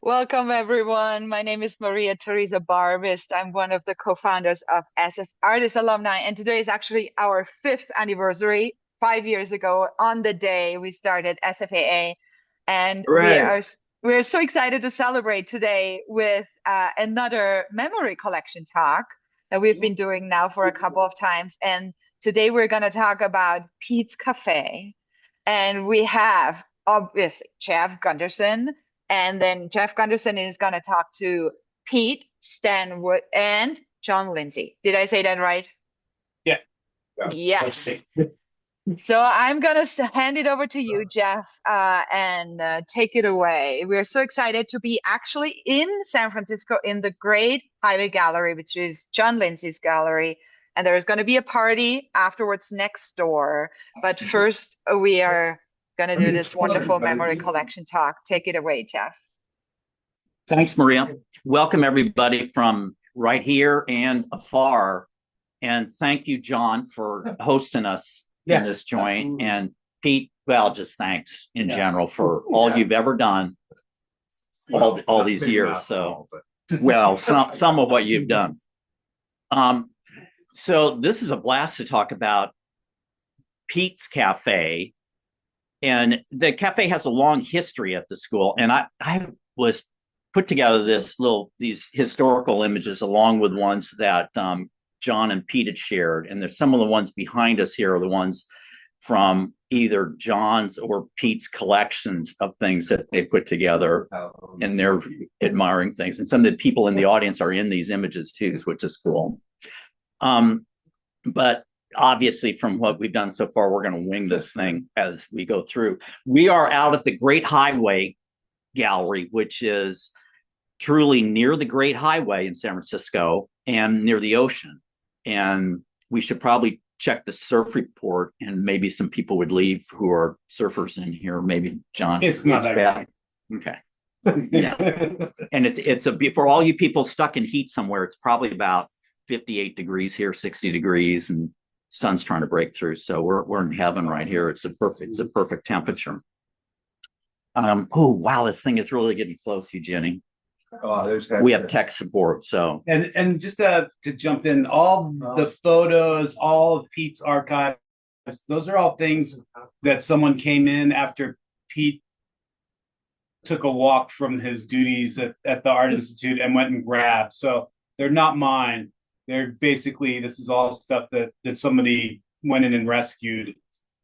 Welcome, everyone. My name is Maria Teresa Barbist. I'm one of the co-founders of SF Artists Alumni, and today is actually our 5th anniversary. 5 years ago, on the day we started SFAA, and Right. we're so excited to celebrate today with another memory collection talk that we've been doing now for a couple of times. And today we're going to talk about Pete's Café, and we have obviously Jeff Gunderson. And then Jeff Gunderson is going to talk to Pete, Stanwood, and John Lindsey. Did I say that right? Yeah. Yes. So I'm going to hand it over to you, Jeff, and take it away. We're so excited to be actually in San Francisco in the Great Highway Gallery, which is John Lindsey's gallery. And there's going to be a party afterwards next door. But first, we are going to do this wonderful memory collection talk. Take it away, Jeff. Thanks, Maria. Welcome, everybody from right here and afar. And thank you, John, for hosting us in this joint. And Pete, well, just thanks in general for all you've ever done all these years. So, well, some of what you've done. So this is a blast to talk about Pete's Café. And the cafe has a long history at the school. And I was put together these historical images along with ones that John and Pete had shared. And there's some of the ones behind us here are the ones from either John's or Pete's collections of things that they put together, and they're admiring things. And some of the people in the audience are in these images too, which is cool. But obviously, from what we've done so far, we're going to wing this thing as we go through. We are out at the Great Highway Gallery, which is truly near the Great Highway in San Francisco and near the ocean. And we should probably check the surf report, and maybe some people would leave who are surfers in here. Maybe John. It's not that bad. Okay. Yeah. And it's for all you people stuck in heat somewhere, it's probably about 58 degrees here, 60 degrees, and sun's trying to break through. So we're in heaven right here. It's a perfect temperature. Oh wow, this thing is really getting close, Eugenie. Oh, we have tech support. So and just to jump in, all the photos, all of Pete's archives, those are all things that someone came in after Pete took a walk from his duties at the Art Institute and went and grabbed. So they're not mine. They're basically, this is all stuff that somebody went in and rescued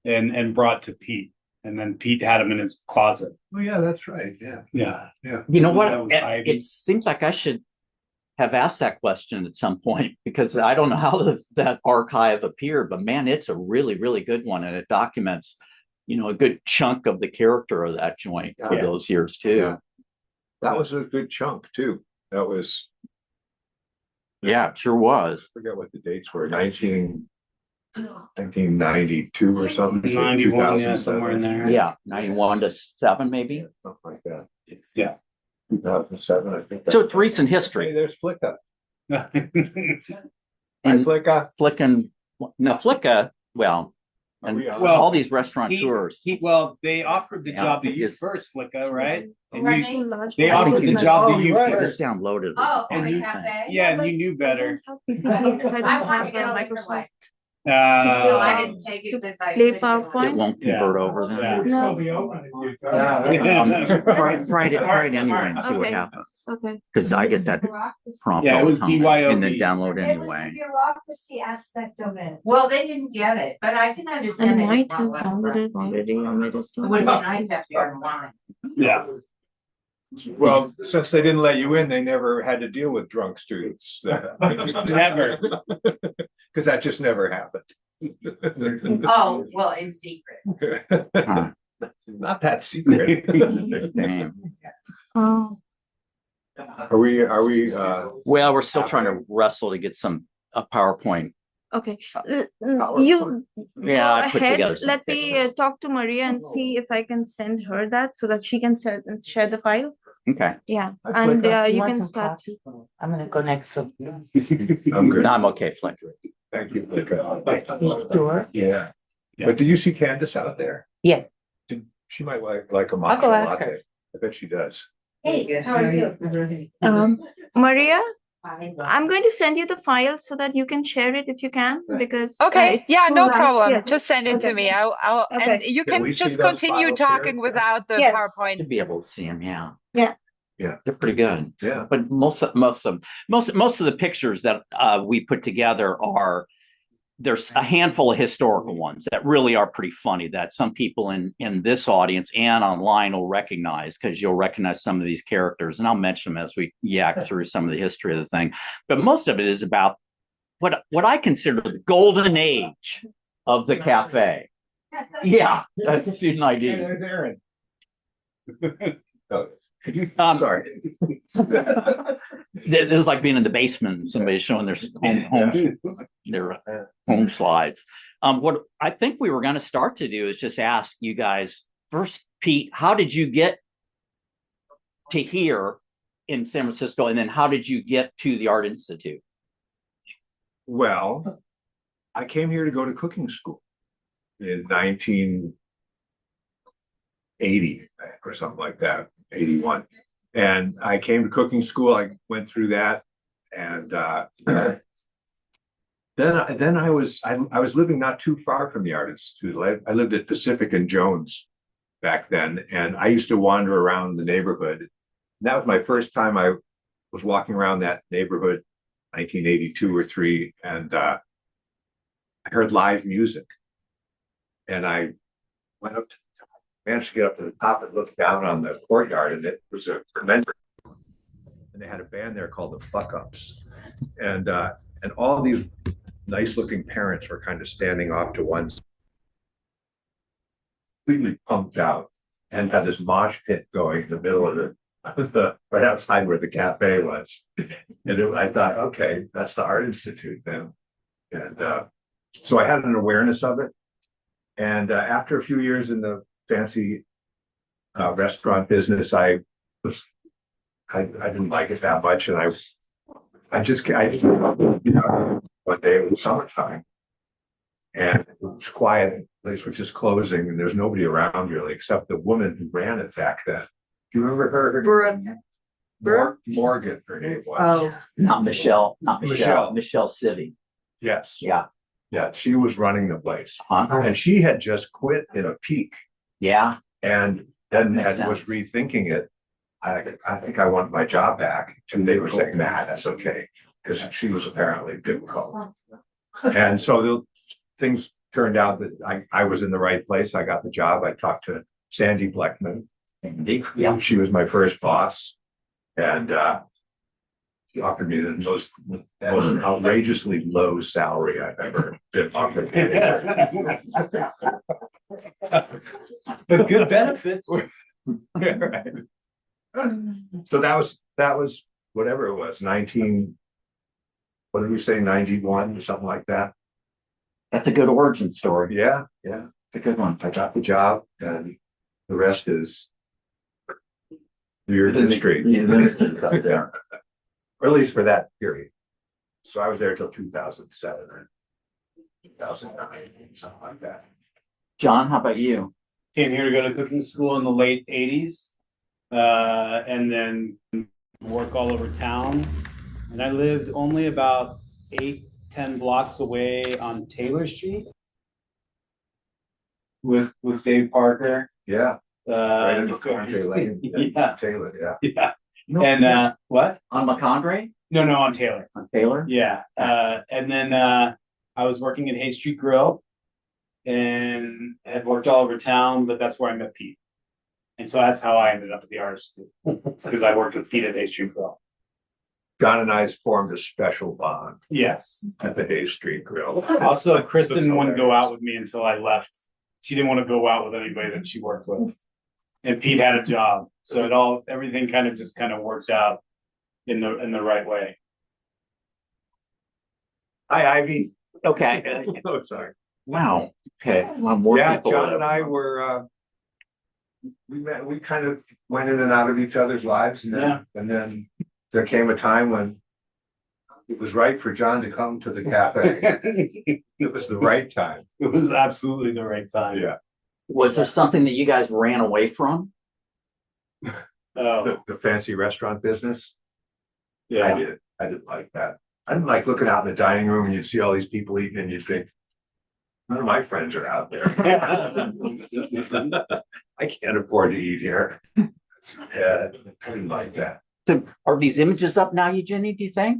and brought to Pete. And then Pete had them in his closet. Oh, yeah, that's right. Yeah. You know what? It seems like I should have asked that question at some point, because I don't know how that archive appeared, but man, it's a really, really good one. And it documents, a good chunk of the character of that joint for those years too. Yeah. That was a good chunk too. That was. Yeah, it sure was. I forget what the dates were. 1992 or something. 91, yeah, somewhere in there. Yeah, 91 to 7 maybe. Yeah, something like that. Yeah. 2007, I think. So it's recent history. Hey, there's Flicka. And Flicka. Flicka, well, and all these restaurateurs. They offered the job to you first, Flicka, right? And They offered the job to you I first. just downloaded it. Oh, for the cafe? Yeah, and you knew better. I want to get a Microsoft. So I didn't take it because I Play It PowerPoint. won't convert over then. No. Try it anyway and see what happens. Okay. Because I get that prompt Yeah, it all the was time BYOB. and then download It was anyway. the bureaucracy aspect of it. Well, they didn't get it, but I can understand. I they might didn't have want downloaded to already on my It desktop. would have been nice if you're online. Yeah. Well, since they didn't let you in, they never had to deal with drunk students. Never. Because that just never happened. Oh, well, in secret. Huh. Not that secret. Damn. Oh. Are we Well, we're still trying to wrestle to get a PowerPoint. Okay. You Yeah, I go put ahead. together some Let me pictures. talk to Maria and see if I can send her that so that she can share the file. Okay. Yeah. And you can start. I'm gonna go next to I'm good. I'm okay, Flick. Thank you. Sure. Yeah. But do you see Candace out there? Yeah. She might like a I'll matcha go ask latte. her. I bet she does. Hey, how are you? Maria, I'm going to send you the file so that you can share it if you can, because Okay, it's yeah, too no large. problem. Yeah. Just send it to Okay. me. And Okay. you Can we can see just those continue files talking here? without the Yes. PowerPoint. To be able to see them, yeah. Yeah. Yeah. They're pretty good. Yeah. But most of the pictures that we put together are, there's a handful of historical ones that really are pretty funny that some people in this audience and online will recognize, because you'll recognize some of these characters, and I'll mention them as we yak through some of the history of the thing. But most of it is about what I consider the golden age of the cafe. Yeah, that's a student Hey, ID. there's Aaron. Oh, Sorry. sorry. This is like being in the basement and somebody showing their home slides. What I think we were going to start to do is just ask you guys first, Pete, how did you get to here in San Francisco, and then how did you get to the Art Institute? Well, I came here to go to cooking school in 1980 or something like that, 81. And I came to cooking school. I went through that, and then I was living not too far from the Art Institute. I lived at Pacific and Jones back then, and I used to wander around the neighborhood. And that was my first time I was walking around that neighborhood, 1982 or 3, and I heard live music, and I went up to managed to get up to the top and look down on the courtyard, and it was a convention, and they had a band there called the Fuck Ups, and all these nice looking parents were kind of standing off to one side, completely pumped out, and had this mosh pit going in the middle of the right outside where the cafe was. And I thought, okay, that's the Art Institute then. And so I had an awareness of it. And after a few years in the fancy restaurant business, I didn't like it that much, and I just one day it was summertime, and it was quiet. The place was just closing, and there's nobody around really except the woman who ran it back then. Do you remember her? Morgan, her name was. Oh, Not Michelle. Michelle. Michelle City. Yes. Yeah. Yeah, she was running the place, Huh? and she had just quit in a peak, Yeah. and then Makes was sense. rethinking it. I think I want my job back, and they were saying, "Nah, that's okay," because she was apparently difficult. And so the things turned out that I was in the right place. I got the job. I talked to Sandy Bleckman. Yeah. She was my first boss, and she offered me the most outrageously low salary I've ever been offered. But good benefits. Right. So that was whatever it was, 19, what did we say, 91 or something like that? That's a good origin story. Yeah, It's a good one. I got the job, and the rest is weird history. Up there. Or at least for that period. So I was there till 2007 or 2009, something like that. John, how about you? Came here to go to cooking school in the late 80s, and then work all over town. And I lived only about 8-10 blocks away on Taylor Street with Dave Parker. Yeah, right in the before Conte he- Lane. Yeah, Taylor, yeah. yeah. No, And what? on McCondray? No, on Taylor. On Taylor? Yeah. And then I was working at Hay Street Grill and had worked all over town, but that's where I met Pete. And so that's how I ended up at the art school, because I worked with Pete at Hay Street Grill. John and I formed a special bond Yes. at the Hay Street Grill. Also, Kristen wouldn't go out with me until I left. She didn't want to go out with anybody that she worked with. And Pete had a job. So everything kind of worked out in the right way. Hi, Ivy. Okay. Oh, sorry. Wow. Okay. Well, more Yeah, people. John and I were, we kind of went in and out of each other's lives. And then there came a time when it was right for John to come to the cafe. It was the right time. It was absolutely the right time. Yeah. Was there something that you guys ran away from? The fancy restaurant business. Yeah. I didn't like that. I didn't like looking out in the dining room and you see all these people eating and you think, none of my friends are out there. I can't afford to eat here. Yeah, I didn't like that. So are these images up now, Eugenie, do you think?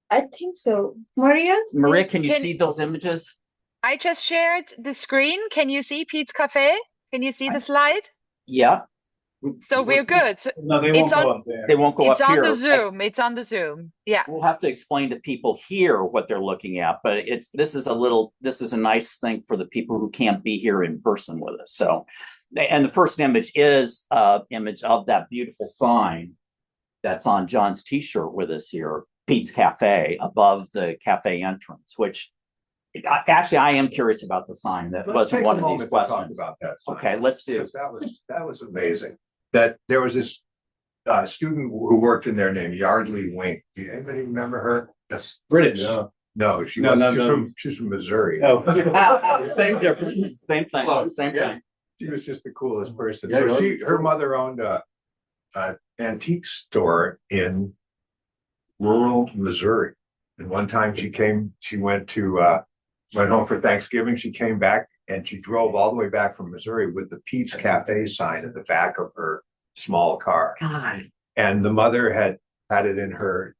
I think so. Maria? Maria, can you see those images? I just shared the screen. Can you see Pete's Cafe? Can you see the slide? Yeah. So we're good. So No, they it's won't go on, up there. They won't go it's up on here. the Zoom. It's on the Zoom. Yeah. We'll have to explain to people here what they're looking at, but this is a nice thing for the people who can't be here in person with us. So, and the first image is an image of that beautiful sign that's on John's t-shirt with us here, Pete's Cafe, above the cafe entrance, which actually I am curious about the sign. That wasn't one of these questions. About that sign. Okay, let's do. That was amazing. That there was this student who worked in there named Yardley Wink. Do anybody remember her? That's British. No, she's from Missouri. Oh. Same difference. Same thing. Same thing. She was just the coolest person. Yeah, So her mother owned a antique store in rural Missouri. And one time she went home for Thanksgiving. She came back and she drove all the way back from Missouri with the Pete's Cafe sign at the back of her small car. God. And the mother had it in her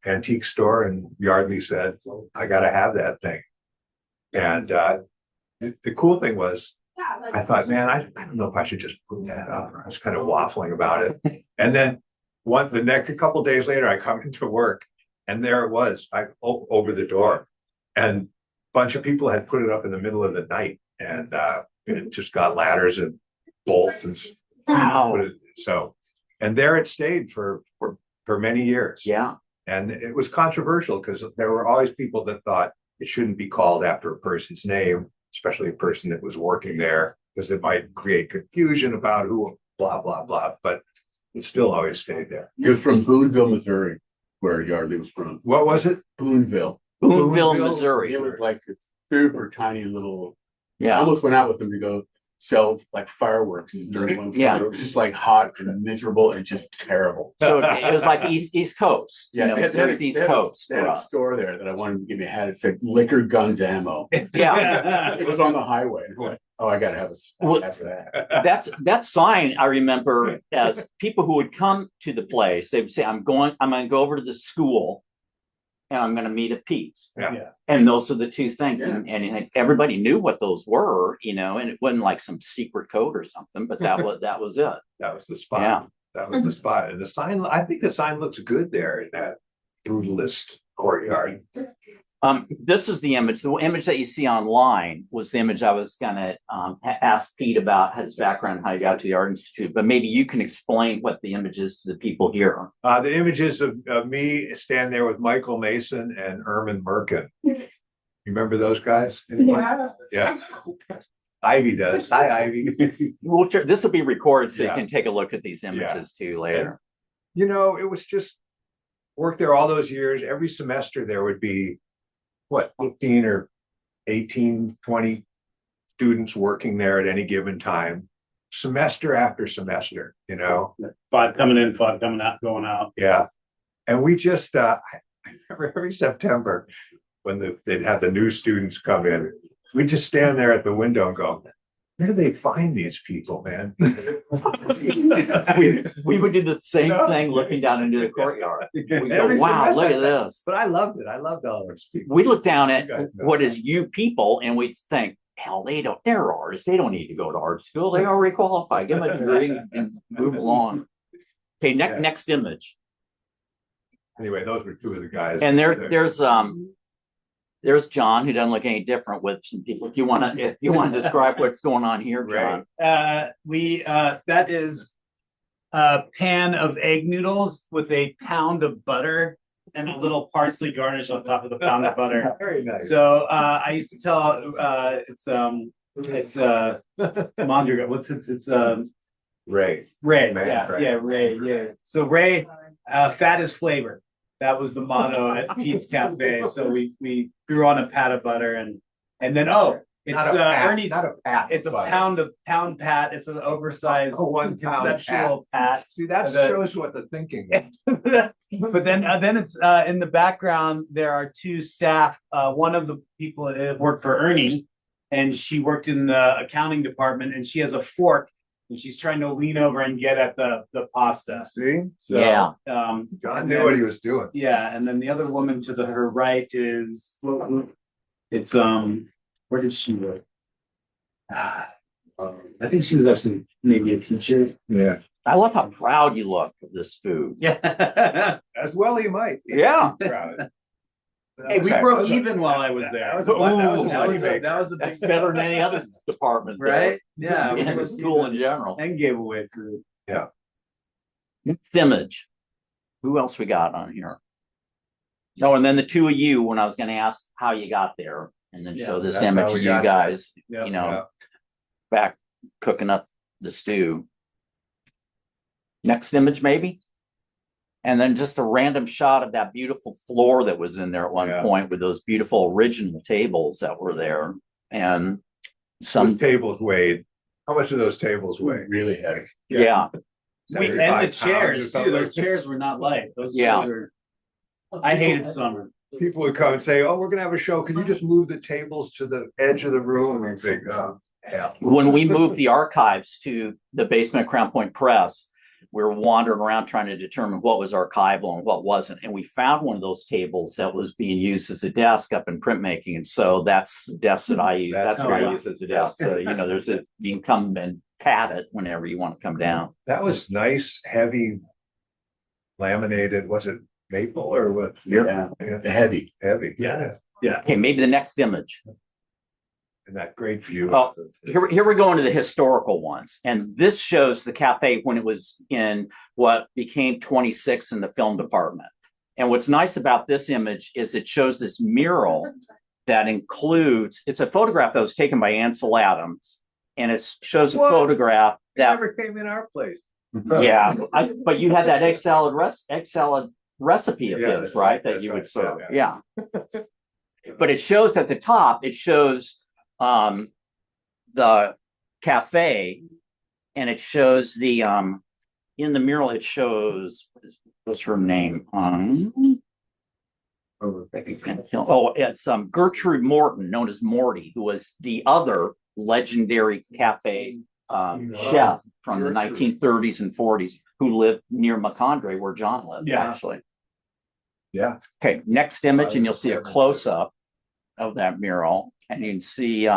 antique store, and Yardley said, I gotta have that thing. And the cool thing was, I thought, man, I don't know if I should just put that up. I was kind of waffling about it. And then a couple days later, I come into work and there it was, over the door. And a bunch of people had put it up in the middle of the night, and it just got ladders and bolts and Wow. so, and there it stayed for many years. Yeah. And it was controversial because there were always people that thought it shouldn't be called after a person's name, especially a person that was working there, because it might create confusion about who, blah, blah, blah. But it still always stayed there. It was from Boonville, Missouri, where Yardley was from. What was it? Boonville. Boonville, Missouri. It was like a super tiny little. I Yeah. almost went out with them to go sell like fireworks during one summer. Yeah. It was just like hot and miserable and just terrible. So it was like East Coast. Yeah, You know, Missouri's East Coast They had for a us. store there that I wanted to give me a hat. It said liquor, guns, ammo. Yeah. It was on the highway. And I'm like, oh, I gotta have a Well, hat for that. That sign I remember as people who would come to the place, they would say, I'm gonna go over to the school and I'm gonna meet at Pete's. Yeah. And those are the two things. Yeah. And everybody knew what those were, you know, and it wasn't like some secret code or something, but that was it. That was the spot. Yeah. That was the spot. And the sign, I think the sign looks good there in that brutalist courtyard. This is the image. The image that you see online was the image I was gonna ask Pete about his background, how he got to the Art Institute. But maybe you can explain what the image is to the people here. The images of me standing there with Michael Mason and Ermin Merkin. You remember those guys? Anyone? Yeah. Ivy does. Hi, Ivy. This will be recorded so Yeah. you can take a look at these images too later. You know, it was just worked there all those years. Every semester there would be 15 or 18, 20 students working there at any given time, semester after semester, you know. 5 coming in, 5 coming out, going out. Yeah. And we just I remember every September when they'd have the new students come in, we just stand there at the window and go, where do they find these people, man? we would do the same thing looking down into the courtyard. We go, wow, look at this. But I loved it. I loved all those people. We look down at You guys know what that. is you people and we'd think, hell, they're artists. They don't need to go to art school. They already qualify. Give them a degree and move along. Okay, next image. Anyway, those were two of the guys. And there's John, who doesn't look any different with some people. If you want to describe what's going on here, John. That is a pan of egg noodles with a pound of butter and a little parsley garnish on top of the pound of butter. Very nice. So I used to tell it's Mondrigo. What's it? It's Ray. Ray. Man, Yeah, Ray. yeah, Ray. Yeah. So Ray, fat is flavor. That was the motto at Pete's Cafe. So we threw on a pat of butter and then It's Not a pat, Ernie's. not a pat. It's a but- pound pat. It's an oversized A 1 pound conceptual pat. See, that The- shows what the thinking is. But then it's in the background. There are two staff. One of the people worked for Ernie, and she worked in the accounting department. And she has a fork, and she's trying to lean over and get at the pasta. See? So, Yeah. John knew what he was doing. Yeah, and then the other woman to her right is it's where did she work? I think she was actually maybe a teacher. Yeah. I love how proud you look of this food. Yeah. As well he might. Yeah. Hey, we Okay. broke even while I was there. That was a That was a That's big better than any other department, though. right? Yeah. we In the broke school in even general. and gave away food. Next image. Who else we got on here? Oh, and then the two of you, when I was gonna ask how you got there, and then show this that's image how of we you got there. guys, Yeah. you know, back cooking up the stew. Next image, maybe? And then just a random shot of that beautiful floor that was in there at one Yeah. point with those beautiful original tables that were there. And Those some, tables weighed. How much do those tables weigh? Really heavy. yeah, And 75 the pounds or chairs something. too. Those chairs were not light. Those Yeah. chairs were. I hated summer. People would come and say, "Oh, we're gonna have a show. Can you just move the tables to the edge of the room?" And think, "Oh, hell." when we moved the archives to the basement of Crown Point Press, we were wandering around trying to determine what was archival and what wasn't. And we found one of those tables that was being used as a desk up in printmaking. And so that's the desk that I use. That's what I use as a desk. So, you know, you can come and pat it whenever you want to come down. That was nice, heavy, laminated. Was it maple or what? Yeah. Heavy. Heavy. Yeah. Okay, maybe the next image. And that great view. Oh, Here we go into the historical ones. And this shows the cafe when it was in what became 26 in the film department. And what's nice about this image is it shows this mural that includes, it's a photograph that was taken by Ansel Adams. And it shows a What? photograph They that, never came in our place. yeah, but you had that egg salad recipe of Yeah, his, right? That that's you right, would serve. yeah. Yeah. But it shows at the top, it shows the cafe, and it shows the in the mural it shows what's her name it's Gertrude Morton, known as Morty, who was the other legendary cafe chef from the 1930s and 40s who lived near Macondray where John lived. Yeah. Actually. Yeah. Okay, next image, and you'll see a close-up of that mural, and you can see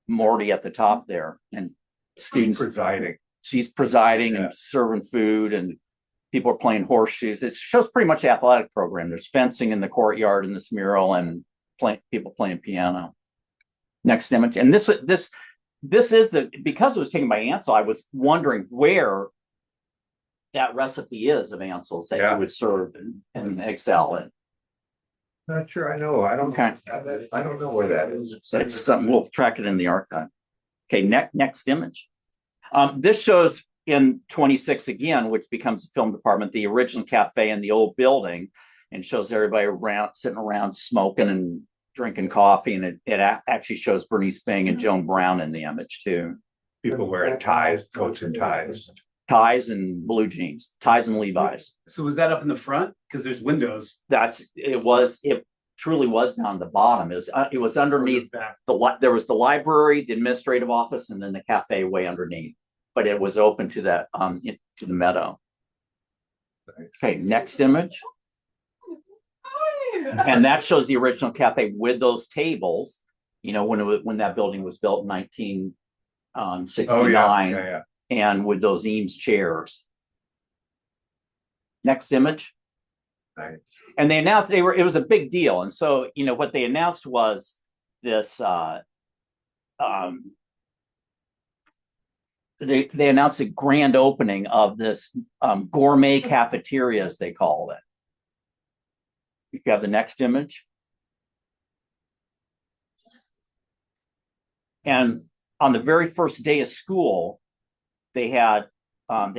Morty at the top there, and students Presiding. she's presiding Yeah. and serving food, and people are playing horseshoes. It shows pretty much the athletic program. There's fencing in the courtyard in this mural, and people playing piano. Next image, and this is because it was taken by Ansel. I was wondering where that recipe is of Ansel's that Yeah. you would serve and excel in. Not sure I know. I don't. Okay. I don't know where that is. It's something we'll track it in the archive. Okay, next image. This shows in 26 again, which becomes the film department, the original cafe in the old building, and shows everybody around sitting around smoking and drinking coffee, and it actually shows Bernice Bing and Joan Brown in the image too. People wearing ties, coats and ties. Ties and blue jeans, ties and Levi's. So was that up in the front? Because there's windows. It truly was down the bottom. It was underneath there was the library, the administrative office, and then the cafe way underneath. But it was open to that to the meadow. Okay, next image. And that shows the original cafe with those tables. You know, when that building was built in 1969. Oh yeah. And with those Eames chairs. Next image. Nice. And they announced it was a big deal. And so, you know, what they announced was this they announced a grand opening of this gourmet cafeteria, as they called it. You have the next image. And on the very first day of school, they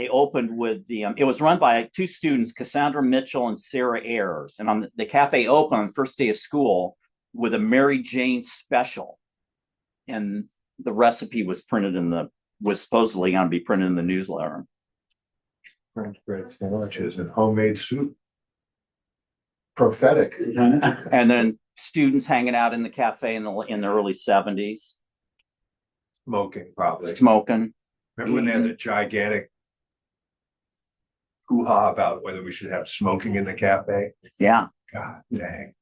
opened with it was run by two students, Cassandra Mitchell and Sarah Ayers. And the cafe opened on the first day of school with a Mary Jane special. and the recipe was supposedly going to be printed in the newsletter. French bread sandwiches and homemade soup. Prophetic. And then students hanging out in the cafe in the early 70s. Smoking, probably. Smoking. Remember when they had the gigantic hoo-ha about whether we should have smoking in the cafe? Yeah. God dang.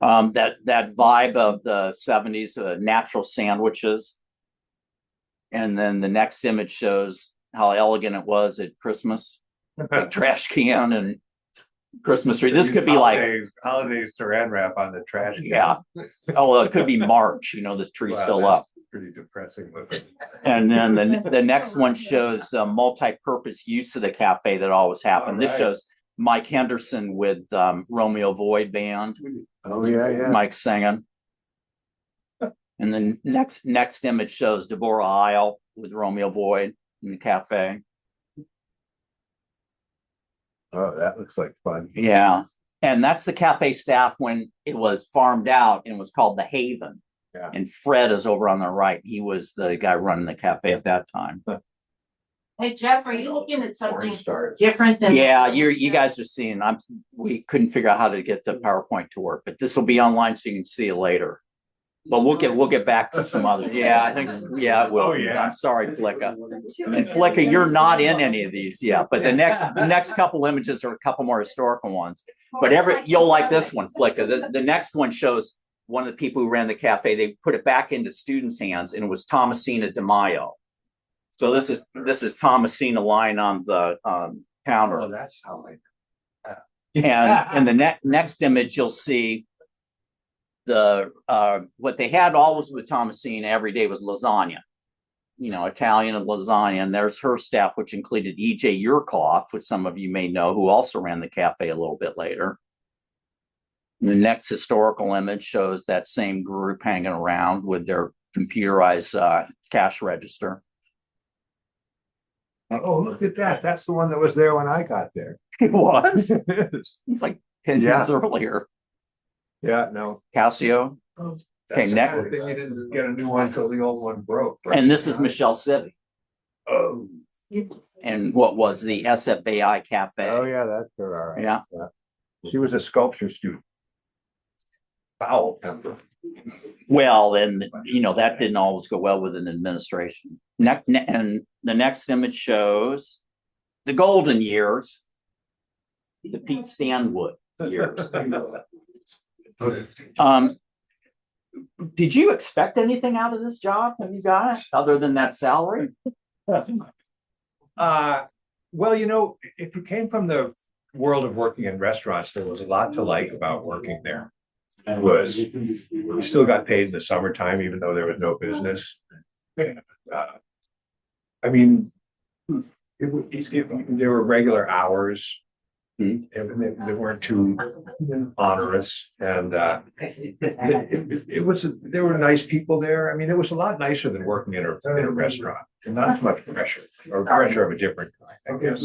That vibe of the 70s, natural sandwiches. And then the next image shows how elegant it was at Christmas. Big trash can and Christmas tree. This could be holiday saran wrap on the trash can. Yeah. Oh, well, it could be March. The tree's still up. Pretty depressing looking. And then the next one shows the multi-purpose use of the cafe that always happened. This shows Mike Henderson with Romeo Void Band. Oh yeah. Mike singing. And then next image shows Deborah Isle with Romeo Void in the cafe. Oh, that looks like fun. Yeah. And that's the cafe staff when it was farmed out and was called the Haven. Yeah. And Fred is over on the right. He was the guy running the cafe at that time. Hey, Jeff, are you looking at something different than? Yeah, you guys are seeing. We couldn't figure out how to get the PowerPoint to work, but this will be online so you can see it later. But we'll get back to some other. Yeah, I think. Yeah, it will. Oh, yeah. I'm sorry, Flicka. And Flicka, you're not in any of these. Yeah, but the next couple images are a couple more historical ones. But you'll like this one, Flicka. The next one shows one of the people who ran the cafe. They put it back into students' hands, and it was Thomasina DeMaio. So this is Thomasina lying on the counter. Oh, that's how And in the next image, you'll see what they had always with Thomasina every day was lasagna, Italian and lasagna. And there's her staff, which included E.J. Yurkoff, which some of you may know, who also ran the cafe a little bit later. And the next historical image shows that same group hanging around with their computerized cash register. Oh, look at that. That's the one that was there when I got there. It was. It's like 10 years earlier. Yeah, no. Casio. Okay, next. They didn't get a new one until the old one broke. Right? And this is Michelle Civi. Oh. And what was the SFAI Cafe? Oh, yeah, that's her. All right. Yeah. She was a sculpture student. Foul temper. Well, and that didn't always go well with an administration. And the next image shows the golden years, the Pete Stanwood years. Did you expect anything out of this job when you got it, other than that salary? Well, if you came from the world of working in restaurants, there was a lot to like about working there. We still got paid in the summertime, even though there was no business. There were regular hours. They weren't too onerous, and there were nice people there. It was a lot nicer than working in a restaurant, and not as much pressure, or pressure of a different kind, I guess.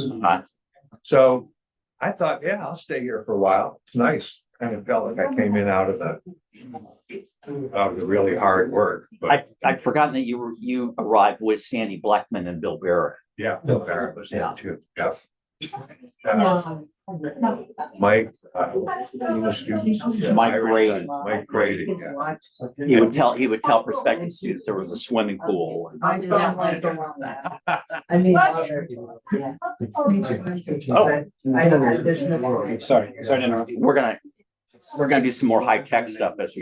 So I thought, yeah, I'll stay here for a while. It's nice. Kind of felt like I came in out of the really hard work. But I'd forgotten that you arrived with Sandy Blackman and Bill Barrett. Yeah, Bill Barrett was there too. Yeah. Mike, Mike Grady. Mike Grady. Yeah. He would tell prospective students there was a swimming pool. Sorry to interrupt. We're gonna do some more high tech stuff as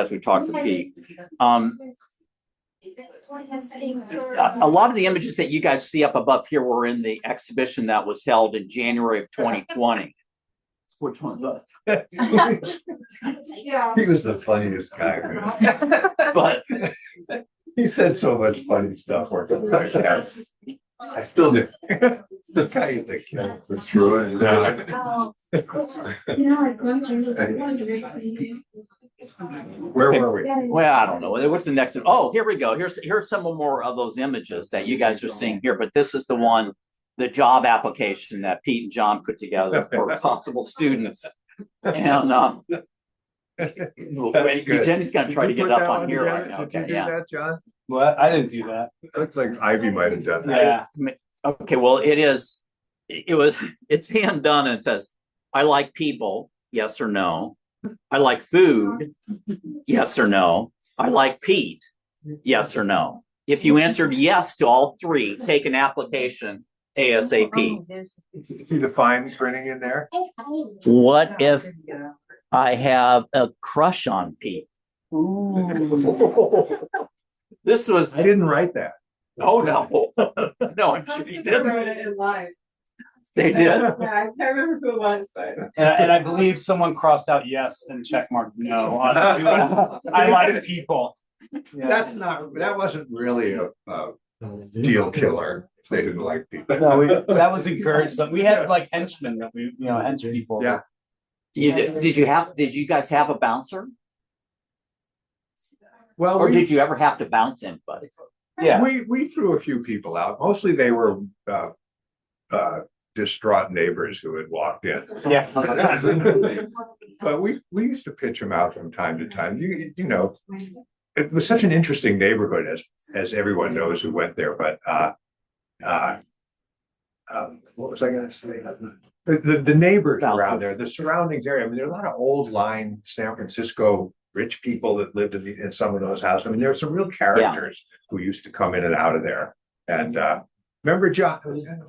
we talk to Pete. A lot of the images that you guys see up above here were in the exhibition that was held in January of 2020. Which one's that? He was the funniest guy. But he said so much funny stuff working with that. I still do. The guy you think that's true. Where were we? Well, I don't know. What's the next one? Oh, here we go. Here's some more of those images that you guys are seeing here. But this is the job application that Pete and John put together for possible students. And Jenny's going to try to get it up on here right now. Did you do that, John? What? I didn't do that. It looks like Ivy might have done that. Yeah. Okay, well, it's hand done and it says, I like people, yes or no. I like food, yes or no. I like Pete, yes or no. If you answered yes to all three, take an application ASAP. See the fine printing in there? What if I have a crush on Pete? This was, I didn't write that. oh no. No, I'm sure you didn't. They did. I can't remember who it was, but. And I believe someone crossed out yes and checkmarked no on I like people. Yeah. That wasn't really a deal killer. If they didn't like people. No, that was encouraged. So we had like henchmen that hench people. Yeah. Did you guys have a bouncer? Well, Or did you ever have to bounce anybody? Yeah. we threw a few people out. Mostly they were distraught neighbors who had walked in. Yeah. But we used to pitch them out from time to time. You know, it was such an interesting neighborhood, as everyone knows who went there. But what was I going to say? The neighbors around there, the surroundings area. I mean, there are a lot of old line San Francisco rich people that lived in some of those houses. I mean, there are some real characters who used to come in and out of there. And remember, John,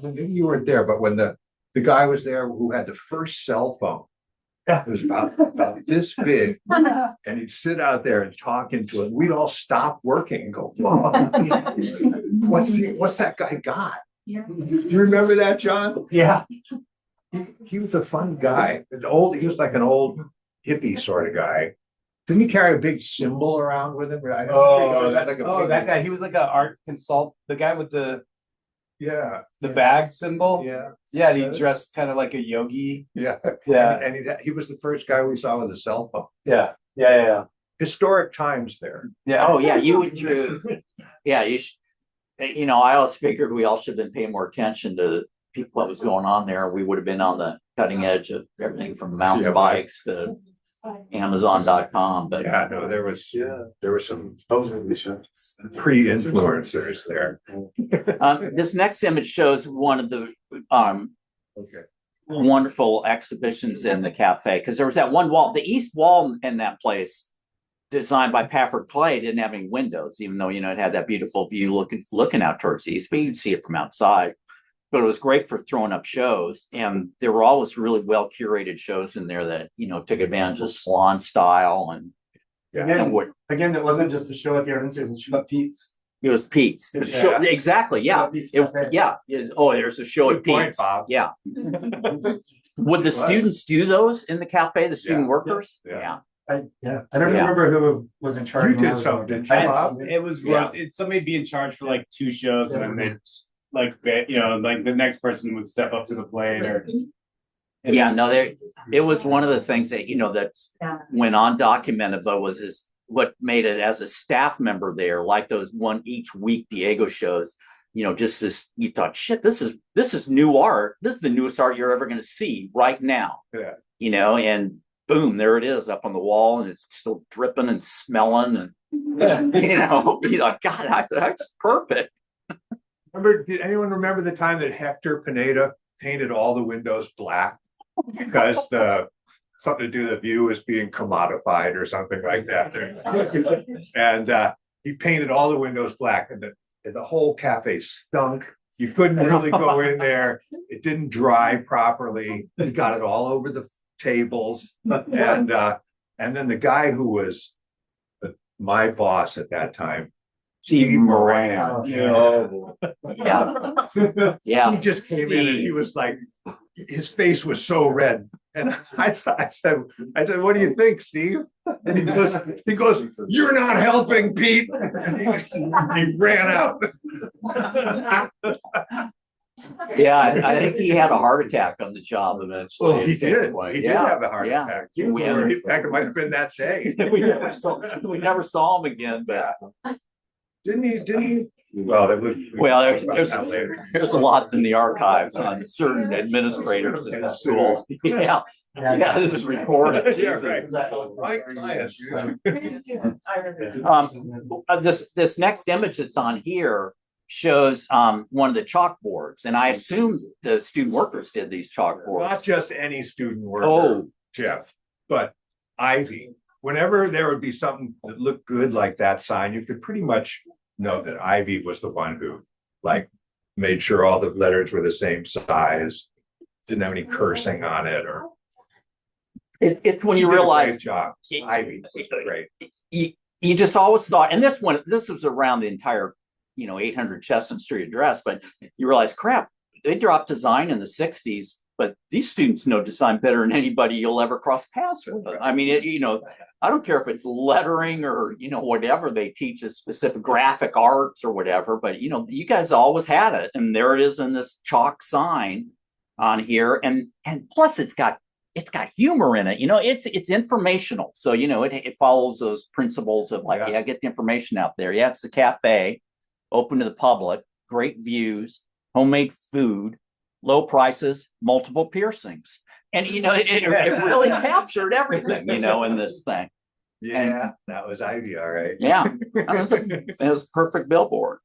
maybe you weren't there, but when the guy was there who had the first cell phone, it was about this big, and he'd sit out there and talk into it. We'd all stop working and go, "Whoa, what's that guy got?" Yeah. Do you remember that, John? Yeah. He was a fun guy. He was like an old hippie sort of guy. Didn't he carry a big symbol around with him? That guy. He was like an art consult. The guy with the bag symbol. Yeah. Yeah, and he dressed kind of like a yogi. Yeah. Yeah. And he was the first guy we saw with a cell phone. Yeah. Historic times there. Yeah. Oh yeah, you went through. Yeah, you should. You know, I always figured we all should have been paying more attention to what was going on there. We would have been on the cutting edge of everything from mountain bikes to Amazon.com. But Yeah, no, there was some pre-influencers there. this next image shows one of the wonderful exhibitions in the cafe, because there was that one wall, the east wall in that place, designed by Pafford Clay, didn't have any windows, even though, you know, it had that beautiful view looking out towards the east, but you'd see it from outside. But it was great for throwing up shows, and there were always really well curated shows in there that, you know, took advantage of salon style and Again, it wasn't just a show at the Art Institute, it was a show at Pete's. it was Pete's. Exactly, yeah. There's a show at Good point, Pete's. Bob. Yeah. Would the students do those in the cafe, the student workers? Yeah. I don't remember who was in charge. You did some, didn't you, Bob? It was Yeah. Somebody'd be in charge for like 2 shows, and then they'd like the next person would step up to the plate or. Yeah, no, it was one of the things that, you know, that's went undocumented, but is what made it as a staff member there, like those one each week Diego shows, you know, just this, you thought, shit, this is new art. This is the newest art you're ever going to see right now. Yeah. You know, and boom, there it is up on the wall, and it's still dripping and smelling, and you know, you're like, God, that's perfect. Did anyone remember the time that Hector Pineda painted all the windows black because something to do with the view was being commodified or something like that? And he painted all the windows black, and the whole cafe stunk. You couldn't really go in there. It didn't dry properly. He got it all over the tables, and then the guy who was my boss at that time, Steve Moran. Yeah. He just came in and he was like, his face was so red. And I said, what do you think, Steve? And he goes, you're not helping, Pete. And he ran out. Yeah, I think he had a heart attack on the job eventually. Well, he did. He did have a heart attack. In fact, it might have been that day. we never saw him again, but Didn't he? Well, there's a lot in the archives on certain administrators in the school. Yeah, Yeah, this is recorded. Yeah, Jesus. right. My clients. This next image that's on here shows one of the chalkboards, and I assume the student workers did these chalkboards. Not just any student worker, Oh. Jeff, but Ivy. Whenever there would be something that looked good like that sign, you could pretty much know that Ivy was the one who like made sure all the letters were the same size, didn't have any cursing on it, or It's when She you did a realize great job. Ivy was great. you just always thought, and this was around the entire 800 Chestnut Street address, but you realize, crap, they dropped design in the 60s, but these students know design better than anybody you'll ever cross paths with. I mean, I don't care if it's lettering or whatever they teach as specific graphic arts or whatever, but you guys always had it, and there it is in this chalk sign on here, and plus it's got humor in it. It's informational, so it follows those principles of get the information out there. Yeah, it's a cafe, open to the public, great views, homemade food, low prices, multiple piercings, and it really captured everything in this thing. Yeah, that was Ivy, all right. Yeah, it was a perfect billboard.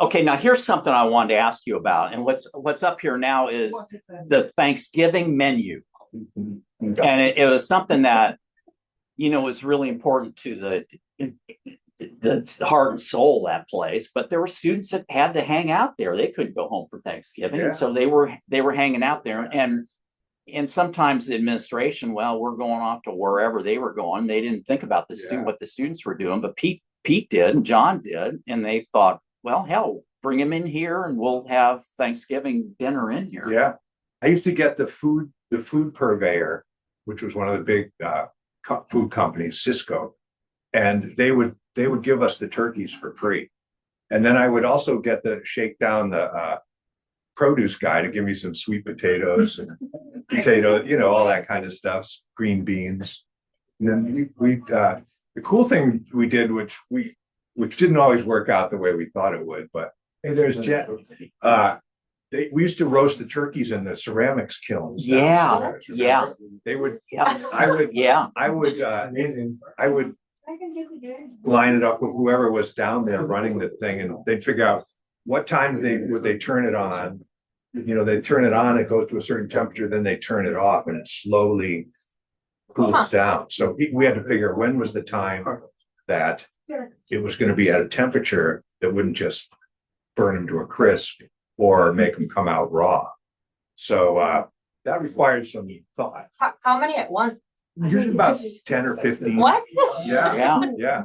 Okay, now here's something I wanted to ask you about, and what's up here now is the Thanksgiving menu. And it was something that was really important to the heart and soul of that place. But there were students that had to hang out there. They couldn't go home for Thanksgiving, and so they were hanging out there. And sometimes the administration, we're going off to wherever they were going. They didn't think about what the students were doing, but Pete did and John did, and they thought, well, hell, bring them in here and we'll have Thanksgiving dinner in here. Yeah, I used to get the food purveyor, which was one of the big food companies, Cisco, and they would give us the turkeys for free, and then I would also get the shake down the produce guy to give me some sweet potatoes and all that kind of stuff, green beans, and then we the cool thing we did, which didn't always work out the way we thought it would, but hey, there's Jet. We used to roast the turkeys in the ceramics kilns. Yeah. They would. Yeah. I would line it up with whoever was down there running the thing, and they'd figure out what time would they turn it on. They turn it on, it goes to a certain temperature, then they turn it off, and it slowly cools down. So we had to figure when was the time that it was going to be at a temperature that wouldn't just burn them to a crisp or make them come out raw. So that required some thought. How many at once? Usually about 10 or 15. What? Yeah.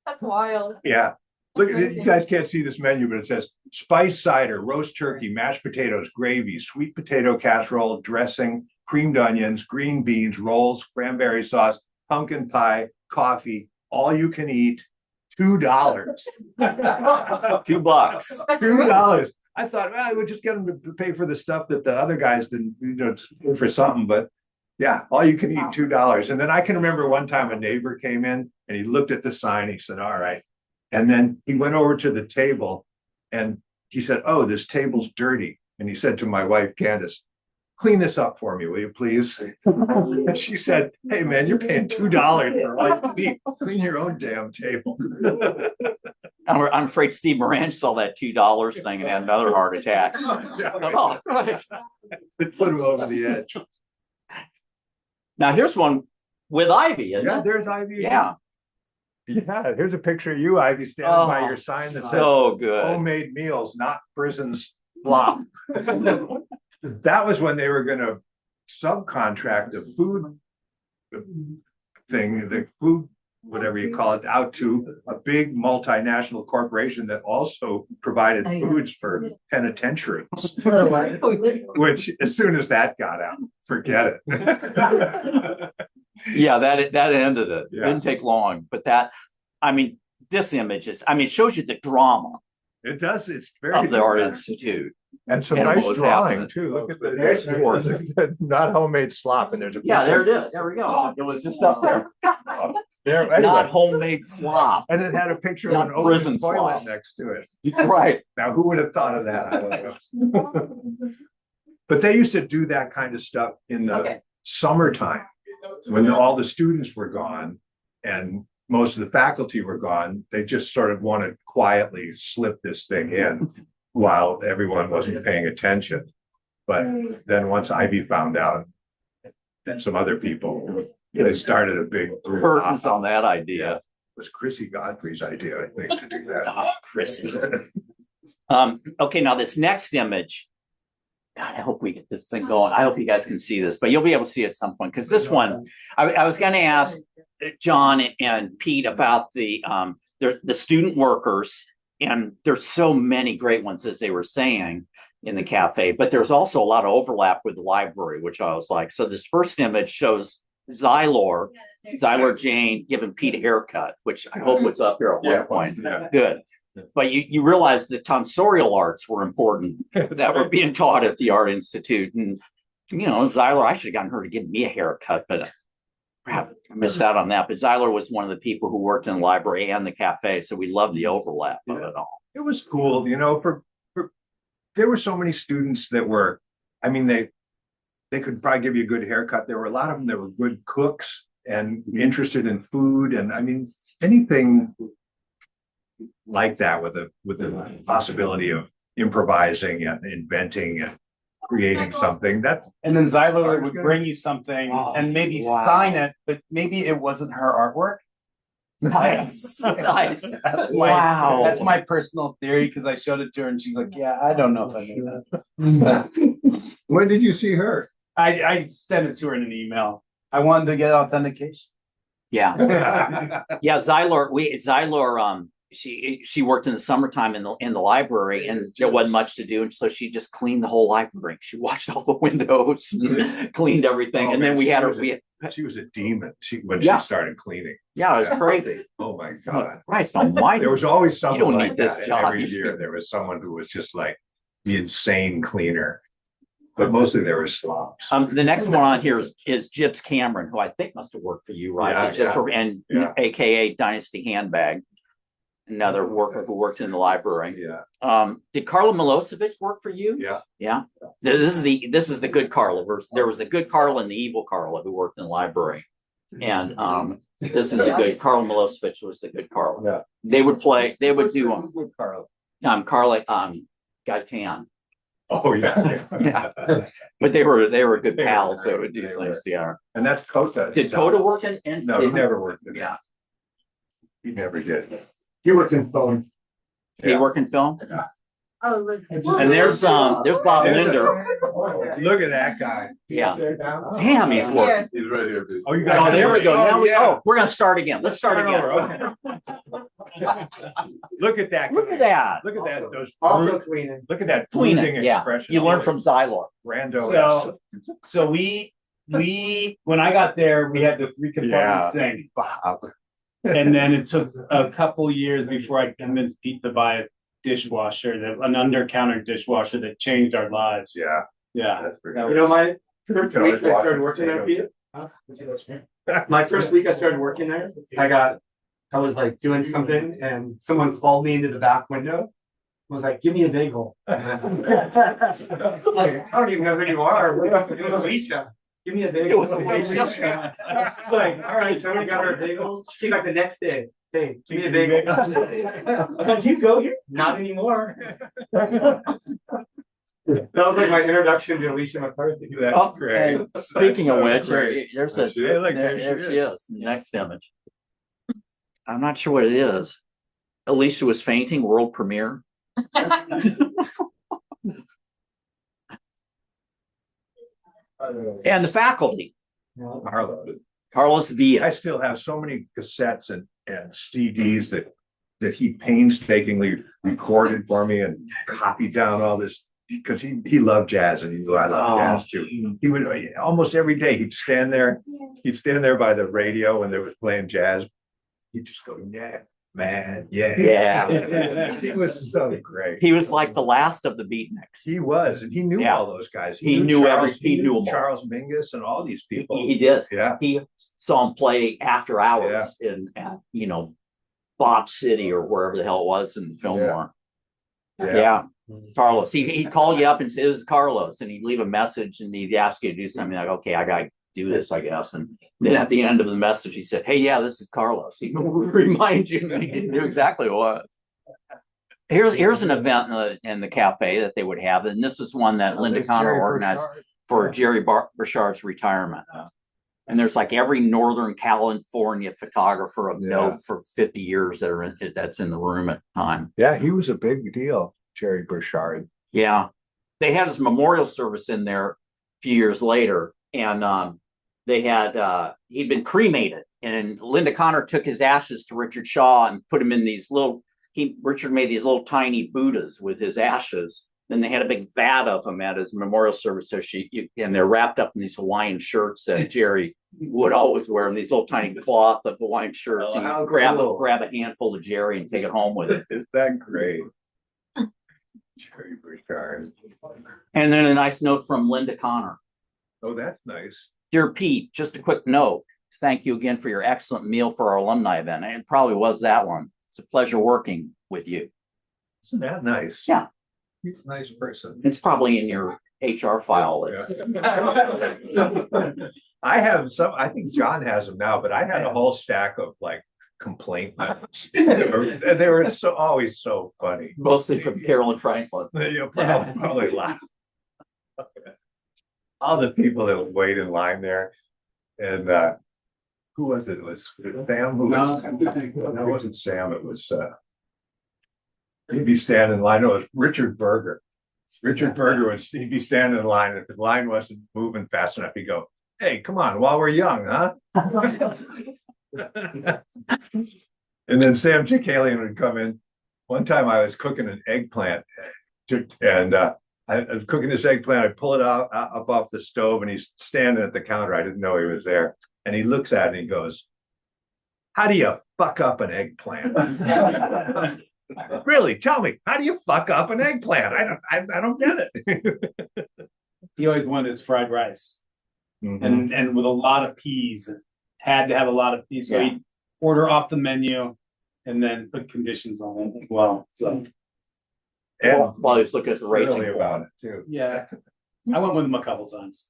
That's wild. Yeah. Look, you guys can't see this menu, but it says spice cider, roast turkey, mashed potatoes, gravy, sweet potato casserole, dressing, creamed onions, green beans, rolls, cranberry sauce, pumpkin pie, coffee, all you can eat, $2. $2. $2. I thought, I would just get them to pay for the stuff that the other guys didn't, for something. But yeah, all you can eat, $2. And then I can remember one time a neighbor came in and he looked at the sign. He said, all right. And then he went over to the table and he said, oh, this table's dirty. And he said to my wife, Candace, clean this up for me, will you please? And she said, hey man, you're paying $2 for all you can eat. Clean your own damn table. I'm afraid Steve Moran saw that $2 thing and had another heart attack. It put him over the edge. Now here's one with Ivy. Yeah, there's Ivy. Yeah. Yeah, here's a picture of you, Ivy, standing by your sign that says good. Homemade meals, not prisons flop. That was when they were going to subcontract the food thing, the food, whatever you call it, out to a big multinational corporation that also provided foods for penitentiaries. Which, as soon as that got out, forget it. Yeah, that ended it. Yeah. Didn't take long, but this image it shows you the drama. It does. It's very of the Art Institute. And some nice drawing too. Look at the not homemade slop, and there's a there it is. There we go. It was just up there. Anyway. Not homemade slop. And it had a picture Not of an prison open toilet slop. next to it. Right. Now, who would have thought of that? I don't know. But they used to do that kind of stuff in the summertime when all the students were gone and most of the faculty were gone. They just sort of want to quietly slip this thing in while everyone wasn't paying attention. But then once Ivy found out and some other people, they started a big Curtains on that idea. It was Chrissy Godfrey's idea, I think, to do that. Oh, Chrissy. Okay, now this next image, God, I hope we get this thing going. I hope you guys can see this, but you'll be able to see it at some point, because this one, I was going to ask John and Pete about the student workers, and there's so many great ones, as they were saying, in the cafe, but there's also a lot of overlap with the library, which I was like. So this first image shows Xylor Jane giving Pete a haircut, which I hope was up here at one point. Yeah. Good. But you realize the tonsorial arts were important that were being taught at the Art Institute. And, Xylor, I should have gotten her to give me a haircut, but crap, I missed out on that. But Xylor was one of the people who worked in the library and the cafe. So we love the overlap of it all. It was cool, there were so many students that were, they could probably give you a good haircut. There were a lot of them that were good cooks and interested in food. And anything like that with the possibility of improvising and inventing and creating something. And then Xylor would bring you something and maybe sign it, but maybe it wasn't her artwork. Nice. Nice. That's my personal theory, because I showed it to her and she's like, yeah, I don't know if I made that. When did you see her? I sent it to her in an email. I wanted to get authentication. Yeah. Yeah, Xylor, she worked in the summertime in the library, and there wasn't much to do, and so she just cleaned the whole library. She washed all the windows, and cleaned everything, and then we had her. She was a demon. When she started cleaning. Yeah, it was crazy. Oh my God! Christ Almighty! There was always someone. You don't like need this that. job. Every year there was someone who was just like the insane cleaner, but mostly there were slobs. The next one on here is Jibbs Cameron, who I think must have worked for you, right? AKA Dynasty Handbag. Another worker who works in the library. Yeah. Did Carla Milosevic work for you? Yeah. Yeah. This is the good Carla. There was the good Carla and the evil Carla who worked in the library. And this is the good Carla Milosevic was the good Carla. Yeah. They would do good Carla. Carla Gaitan. Oh yeah. Yeah. But they were good pals. They would do things. Yeah. And that's Kota. Did Kota work in? No, he never worked in. Yeah. He never did. He worked in film. He worked in film. Yeah. And there's Bob Linder. Look at that guy. Yeah. Damn, he's working. He's right here. Oh, you got. Oh, there we go. Now we're gonna start again. Let's start again. Look at that. Look at that. Look at that. Those Also cleaning. Look at that Clean brooding it. Yeah. expression. You learned from Xylor. Rando. So we when I got there, we had the 3 compartment sink. And then it took a couple years before I convinced Pete to buy a dishwasher, an under-counter dishwasher that changed our lives. Yeah. Yeah. That's pretty My first week I started working there, Pete. My first week I started working there, I was like doing something and someone called me into the back window. Was like, give me a bagel. I was like, I don't even know who you are. It was Alicia. Give me a bagel. It was Alicia. It's like, all right, someone got her a bagel. She came back the next day. Hey, give me a bagel. I was like, do you go here? Not anymore. That was like my introduction to Alicia McCarthy. That's great. And speaking of which, there's There she is. Next image. I'm not sure what it is. Alicia was fainting. World premiere. And the faculty. Carlos Villa. I still have so many cassettes and CDs that he painstakingly recorded for me and copied down all this because he loved jazz and he knew I loved jazz too. He would almost every day he'd stand there by the radio when they was playing jazz. He'd just go, yeah, man, yeah. He was so great. He was like the last of the beatniks. He was, and he knew all those guys. He knew Charles Mingus and all these people. He did. Yeah. He saw him play after hours in Bop City or wherever the hell it was in Fillmore. Yeah. Carlos. He'd call you up and say, this is Carlos, and he'd leave a message and he'd ask you to do something like, okay, I got do this, I guess. And then at the end of the message, he said, "Hey, yeah, this is Carlos." He remind you that he knew exactly what. Here's an event in the cafe that they would have, and this is one that Linda Connor organized for Jerry Burchard's retirement. And there's like every Northern California photographer of note for 50 years that's in the room at the time. Yeah, he was a big deal, Jerry Burchard. Yeah, they had his memorial service in there a few years later, and they had he'd been cremated, and Linda Connor took his ashes to Richard Shaw and put him in these little. Richard made these little tiny Buddhas with his ashes. Then they had a big vat of them at his memorial service. So and they're wrapped up in these Hawaiian shirts that Jerry would always wear, these little tiny cloth of Hawaiian shirts. Oh, and grab a handful of Jerry and take it home with it. Is that great? Jerry Burchard. And then a nice note from Linda Connor. Oh, that's nice. Dear Pete, just a quick note. Thank you again for your excellent meal for our alumni event. And it probably was that one. It's a pleasure working with you. Isn't that nice? Yeah. He's a nice person. It's probably in your HR file. I have some, I think John has them now, but I had a whole stack of like complaint letters. They were always so funny. Mostly from Carolyn Franklin. Yeah, probably a lot. All the people that would wait in line there. And who was it? It was Sam who was no, it wasn't Sam, it was he'd be standing in line. No, it was Richard Berger. Richard Berger he'd be standing in line. If the line wasn't moving fast enough, he'd go, "Hey, come on, while we're young, huh?" And then Sam Chicalian would come in. One time I was cooking an eggplant and I was cooking this eggplant. I pull it out up off the stove and he's standing at the counter. I didn't know he was there. And he looks at it and he goes, "How do you fuck up an eggplant?" Really, tell me, how do you fuck up an eggplant? I don't get it. He always wanted his fried rice. Mm-hmm. And with a lot of peas, had to have a lot of peas. So he'd order off the menu and then put conditions on it as well. So while he's looking at the rating really about it too. yeah. I went with him a couple times.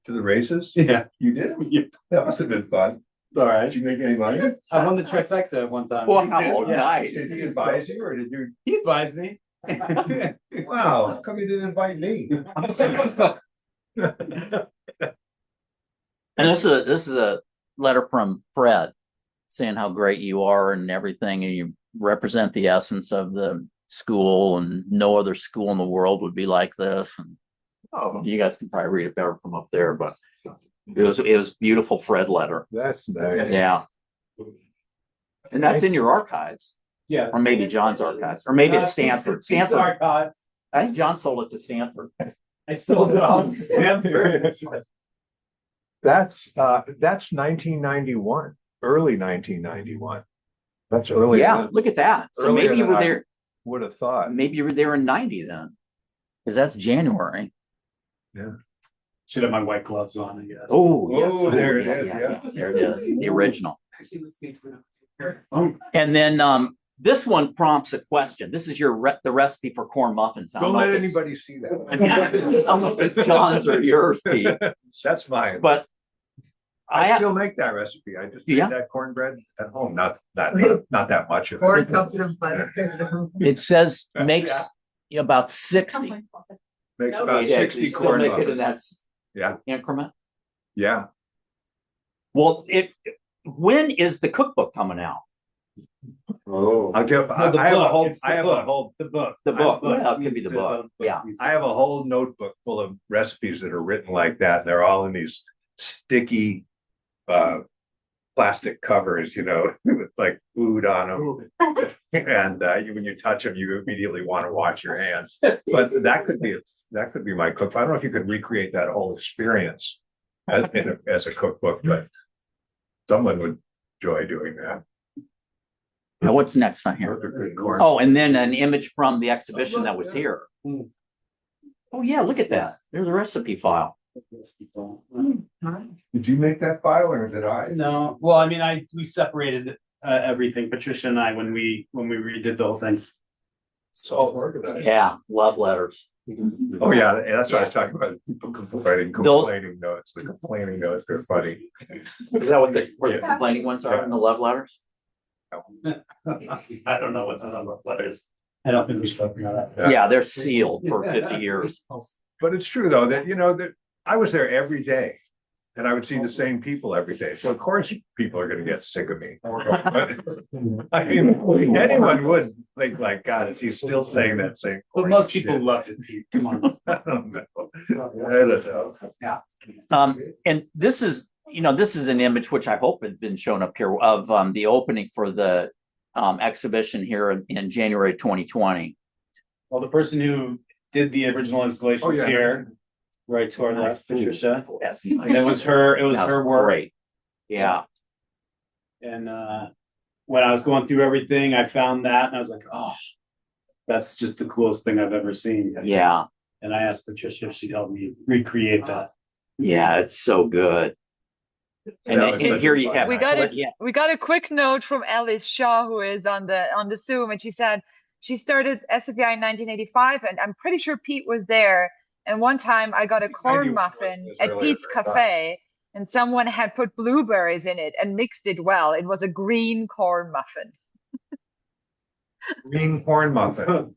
To the races? Yeah. You did? Yeah. That must have been fun. All right. Did you make any money? I won the trifecta one time. Wow, nice. Did he advise you or did you? He advised me. Wow, how come you didn't invite me? And this is a letter from Fred saying how great you are and everything, and you represent the essence of the school, and no other school in the world would be like this. And you guys can probably read it better from up there, but it was beautiful Fred letter. That's nice. Yeah. And that's in your archives. Yeah. Or maybe John's archives. Or maybe it's Stanford. Stanford. Archive. I think John sold it to Stanford. I sold it off to Stanford. That's 1991, early 1991. That's early. Yeah, look at that. So maybe you were there. Would have thought. Maybe you were there in 90 then. Because that's January. Yeah. Should have my white gloves on, I guess. Oh, yes. Oh, there it is. Yeah. There it is. The original. And then this one prompts a question. This is the recipe for corn muffins. Don't let anybody see that. I don't know if it's John's or yours, Pete. That's mine. But I still make that recipe. I just made that cornbread at home. Not that much of it. 4 cups of butter. It says makes about 60. Makes about 60 corn muffins. In that increment. Yeah. Well, when is the cookbook coming out? Oh, I have a whole the book. Well, it could be the book. Yeah. I have a whole notebook full of recipes that are written like that. They're all in these sticky plastic covers, with like food on them. And when you touch them, you immediately want to wash your hands. But that could be my cookbook. I don't know if you could recreate that whole experience as a cookbook, but someone would enjoy doing that. Now, what's next on here? Oh, and then an image from the exhibition that was here. Oh, yeah, look at that. There's a recipe file. Did you make that file or did I? No. Well, I mean, we separated everything, Patricia and I, when we redid the whole thing. It's all organized. Yeah, love letters. Oh, yeah, that's what I was talking about. People complaining notes. The complaining notes are funny. Is that what the complaining ones are in the love letters? I don't know what's on the letters. I don't think we should talk about that. Yeah, they're sealed for 50 years. But it's true though, that, that I was there every day. And I would see the same people every day. So of course people are gonna get sick of me. I mean, anyone would think like, God, is he still saying that same? But most people love it, Pete. Come on. I don't know. Yeah. And this is an image which I hope has been shown up here of the opening for the exhibition here in January 2020. Well, the person who did the original installations here, right to our left, Patricia. Yes. It was her. It was her work. Great. Yeah. And when I was going through everything, I found that, and I was like, "Oh, that's just the coolest thing I've ever seen." Yeah. And I asked Patricia if she'd help me recreate that. Yeah, it's so good. And here you have we got a quick note from Alice Shaw, who is on the Zoom, and she said she started SFAI in 1985, and I'm pretty sure Pete was there. And one time I got a corn muffin at Pete's Café, and someone had put blueberries in it and mixed it well. It was a green corn muffin. Green corn muffin.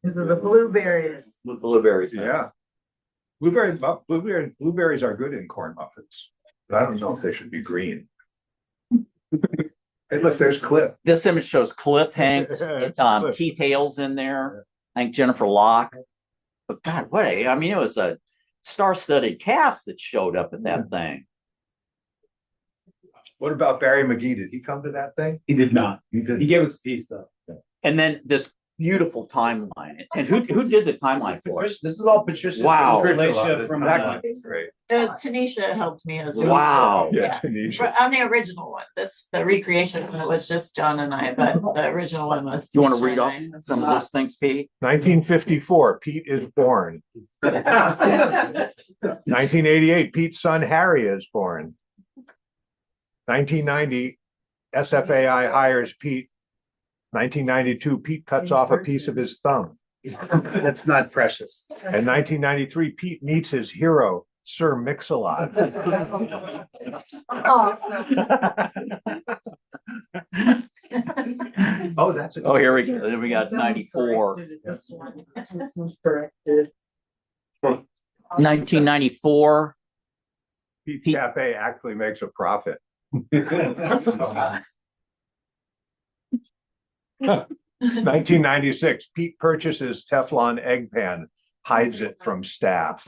These are the blueberries. With blueberries. Yeah. Blueberries are good in corn muffins, but I don't know if they should be green. Hey, look, there's Cliff. This image shows Cliff, Hank, Cliff. Keith Hales in there, I think Jennifer Locke. But God, it was a star-studded cast that showed up at that thing. What about Barry McGee? Did he come to that thing? He did not. He gave us a piece though. And then this beautiful timeline. And who did the timeline for us? This is all Patricia. Wow. Patricia from Great. Tanisha helped me as well. Wow. Yeah, Tanisha. On the original one, the recreation was just John and I, but the original one was. Do you want to Tanisha read off and I. some of those things, Pete? 1954, Pete is born. 1988, Pete's son Harry is born. 1990, SFAI hires Pete. 1992, Pete cuts off a piece of his thumb. That's not precious. In 1993, Pete meets his hero, Sir Mix-a-Lot. Oh, that's a Oh, here we go. Then we got 94. 1994. Pete's Cafe actually makes a profit. 1996, Pete purchases Teflon egg pan, hides it from staff.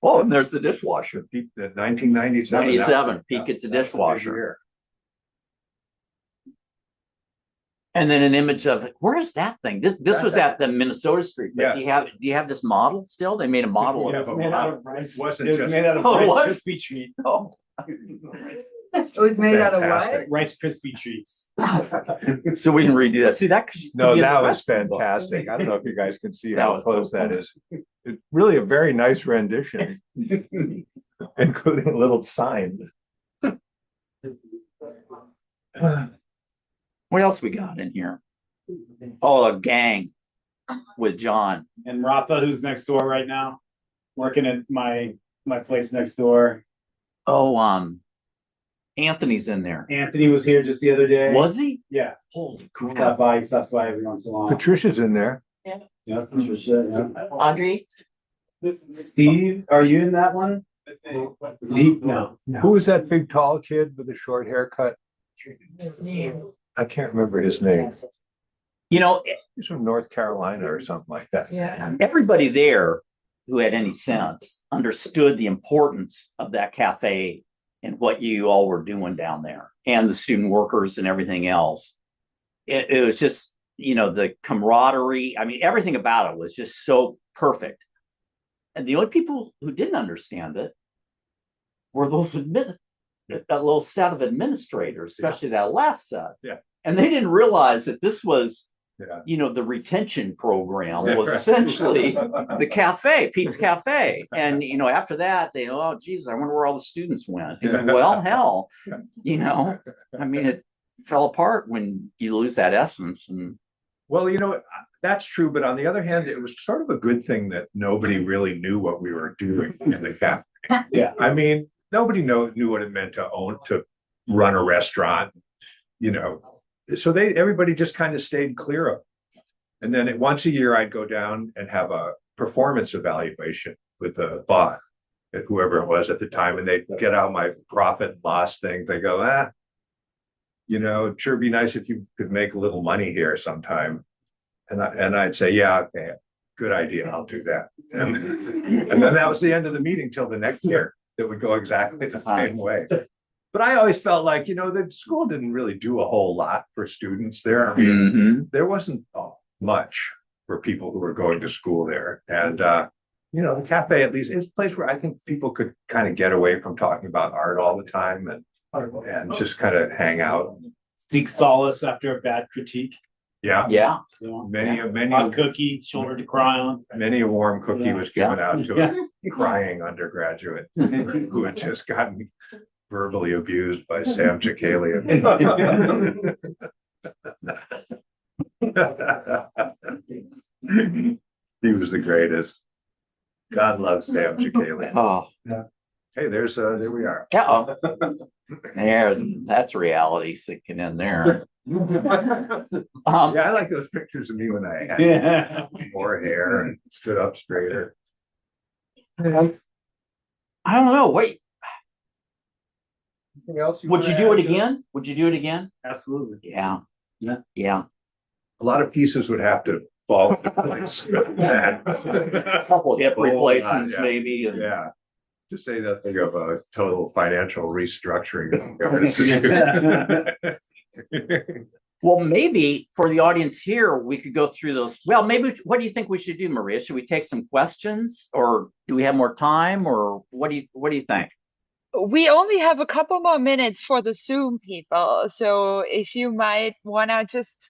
Oh, and there's the dishwasher. Pete, 1997. 97, Pete gets a dishwasher. And then an image of where is that thing? This was at the Minnesota Street. Yeah. Do you have this model still? They made a model Yeah, of but it. Made out of rice. It wasn't It was just- made out of Oh, it was? Rice Krispie treat. Oh. It was made out of Fantastic. what? Rice Krispie treats. So we can redo that. See that? No, be in that the was recipe book. fantastic. I don't know if you guys can see That how was close so that cool. is. It's really a very nice rendition, including a little sign. What else we got in here? Oh, a gang with John. And Rafa, who's next door right now, working at my place next door. Oh, Anthony's in there. Anthony was here just the other day. Was he? Yeah. Holy He crap. stopped by. He stops by every once in a while. Patricia's in there. Yeah, Patricia. Yeah. Audrey. Steve, are you in that one? No. Who was that big tall kid with the short haircut? His name. I can't remember his name. You know, He's from North Carolina or something like that. Yeah. everybody there who had any sense understood the importance of that cafe and what you all were doing down there and the student workers and everything else. It was just, the camaraderie. I mean, everything about it was just so perfect. And the only people who didn't understand it were that little set of administrators, especially that last set. Yeah. And they didn't realize that this was, Yeah. the retention program was essentially the cafe, Pete's Cafe. And, after that, oh, geez, I wonder where all the students went. Well, hell, I mean, it fell apart when you lose that essence. And Well, that's true. But on the other hand, it was sort of a good thing that nobody really knew what we were doing in the cafe. Yeah. I mean, nobody knew what it meant to run a restaurant, So everybody just kind of stayed clear of it. And then once a year, I'd go down and have a performance evaluation with the boss, whoever it was at the time, and they'd get out my profit and loss thing. They go, it'd sure be nice if you could make a little money here sometime. And I'd say, yeah, okay, good idea, I'll do that. And then that was the end of the meeting till the next year. It would go exactly the same way. But I always felt like, the school didn't really do a whole lot for students there. I mean, there wasn't much for people who were going to school there. And, the cafe, at least, is a place where I think people could kind of get away from talking about art all the time and just kind of hang out. Seek solace after a bad critique. Yeah. Yeah. Many Hot cookie, shoulder to cry on. Many a warm cookie was given out to a crying undergraduate who had just gotten verbally abused by Sam Chakalian. He was the greatest. God loves Sam Chakalian. Oh, Hey, there we are. yeah. That's reality sinking in there. Yeah, I like those pictures of me when I had more hair and stood up straighter. I don't know. Wait, Anything else? would you do it again? Would you do it again? Absolutely. Yeah. Yeah. Yeah. A lot of pieces would have to fall into place. A couple hip replacements, yeah. maybe. And Yeah. To say nothing of a total financial restructuring. Well, maybe for the audience here, we could go through those. Well, maybe, what do you think we should do, Maria? Should we take some questions, or do we have more time, or what do you think? We only have a couple more minutes for the Zoom people. So if you might want to just,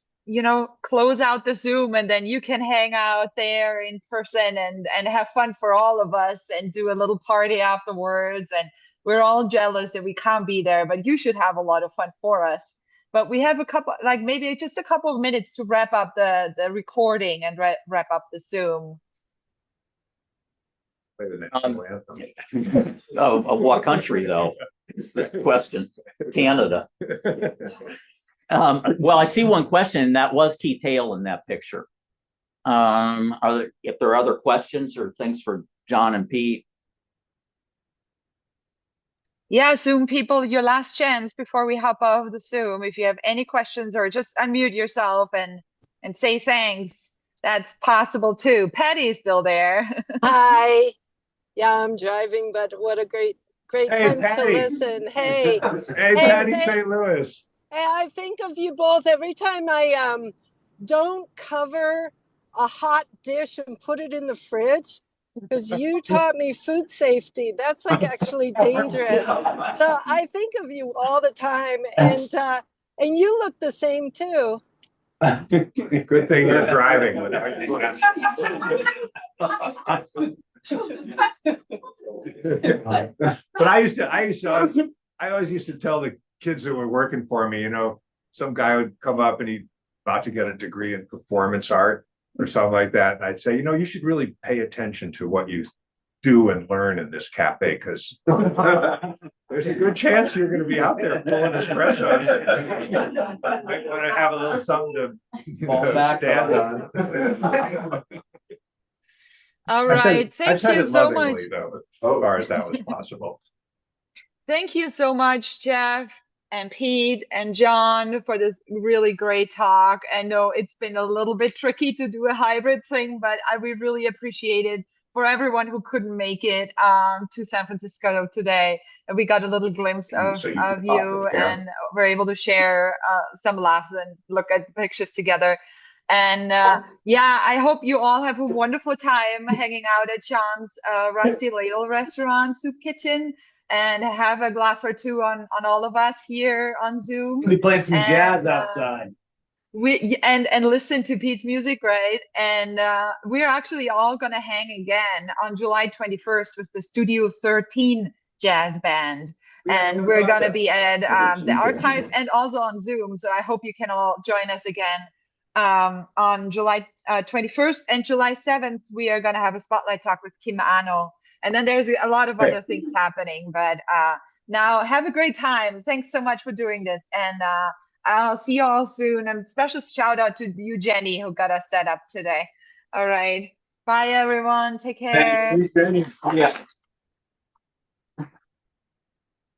close out the Zoom, and then you can hang out there in person and have fun for all of us and do a little party afterwards. And we're all jealous that we can't be there, but you should have a lot of fun for us. But we have maybe just a couple of minutes to wrap up the recording and wrap up the Zoom. Of what country, though? Is the question. Canada. Well, I see one question, and that was Keith Hale in that picture. If there are other questions or things for John and Pete? Yeah, Zoom people, your last chance before we hop off the Zoom. If you have any questions, or just unmute yourself and say thanks, that's possible too. Patty's still there. Hi. Yeah, I'm driving, but what a great time Patty. to listen. Hey. Hey, Patty St. Louis. Hey, I think of you both every time I don't cover a hot dish and put it in the fridge, because you taught me food safety. That's like actually dangerous. So I think of you all the time, and you look the same too. Good thing you're driving. But I always used to tell the kids that were working for me, some guy would come up and he's about to get a degree in performance art or something like that. And I'd say, you should really pay attention to what you do and learn in this cafe, because there's a good chance you're going to be out there pulling espressos. I want to have a little something to fall back stand on. All right. Thank you so much. Though, as far as that was possible. Thank you so much, Jeff and Pete and John, for this really great talk. I know it's been a little bit tricky to do a hybrid thing, but we really appreciate it for everyone who couldn't make it to San Francisco today. And we got a little glimpse of you, and we're able to share some laughs and look at the pictures together. And I hope you all have a wonderful time hanging out at John's Rusty Ladle restaurant, Soup Kitchen, and have a glass or two on all of us here on Zoom. We played some jazz outside. And listen to Pete's music, right? And we're actually all gonna hang again on July 21st with the Studio 13 jazz band. And we're gonna be at the archive and also on Zoom. So I hope you can all join us again on July 21st, and July 7th, we are going to have a spotlight talk with Kim Ano. And then there's a lot of other things happening. But now have a great time. Thanks so much for doing this. And I'll see you all soon. And special shout out to you, Jenny, who got us set up today. All right. Bye, everyone. Take care. Thanks, Jenny. Yeah.